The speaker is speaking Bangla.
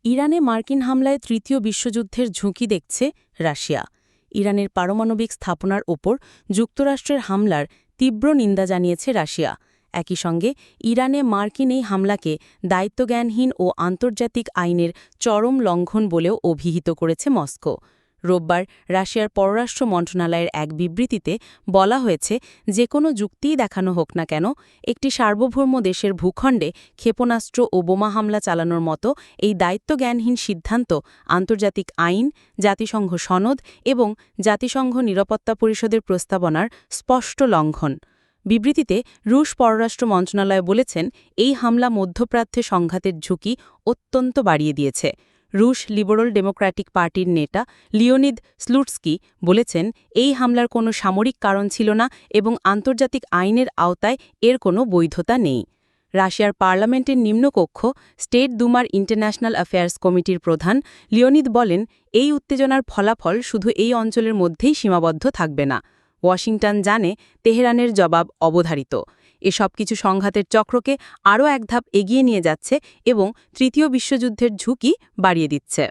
ইরানে মার্কিন হামলায় তৃতীয় বিশ্বযুদ্ধের ঝুঁকি দেখছে রাশিয়া। ইরানের পারমাণবিক স্থাপনার ওপর যুক্তরাষ্ট্রের হামলার তীব্র নিন্দা জানিয়েছে রাশিয়া। একই সঙ্গে ইরানে মার্কিন এই হামলাকে দায়িত্বজ্ঞানহীন ও আন্তর্জাতিক আইনের চরম লঙ্ঘন বলেও অভিহিত করেছে মস্কো। রোববার রাশিয়ার পররাষ্ট্র মন্ত্রণালয়ের এক বিবৃতিতে বলা হয়েছে, যে কোনো যুক্তিই দেখানো হোক না কেন, একটি সার্বভৌম দেশের ভূখণ্ডে ক্ষেপণাস্ত্র ও বোমা হামলা চালানোর মতো এই দায়িত্বজ্ঞানহীন সিদ্ধান্ত আন্তর্জাতিক আইন, জাতিসংঘ সনদ এবং জাতিসংঘ নিরাপত্তা পরিষদের প্রস্তাবনার স্পষ্ট লঙ্ঘন। বিবৃতিতে রুশ পররাষ্ট্র মন্ত্রণালয় বলেছেন, এই হামলা মধ্যপ্রাচ্যে সংঘাতের ঝুঁকি অত্যন্ত বাড়িয়ে দিয়েছে। রুশ লিবারেল ডেমোক্র্যাটিক পার্টির নেতা লিওনিদ স্লুটস্কি বলেছেন, এই হামলার কোনো সামরিক কারণ ছিল না এবং আন্তর্জাতিক আইনের আওতায় এর কোনো বৈধতা নেই। রাশিয়ার পার্লামেন্টের নিম্নকক্ষ স্টেট দুমার ইন্টারন্যাশনাল অ্যাফেয়ার্স কমিটির প্রধান লিওনিদ বলেন, এই উত্তেজনার ফলাফল শুধু এই অঞ্চলের মধ্যেই সীমাবদ্ধ থাকবে না। ওয়াশিংটন জানে তেহরানের জবাব অবধারিত। এসব কিছু সংঘাতের চক্রকে আরও এক ধাপ এগিয়ে নিয়ে যাচ্ছে এবং তৃতীয় বিশ্বযুদ্ধের ঝুঁকি বাড়িয়ে দিচ্ছে।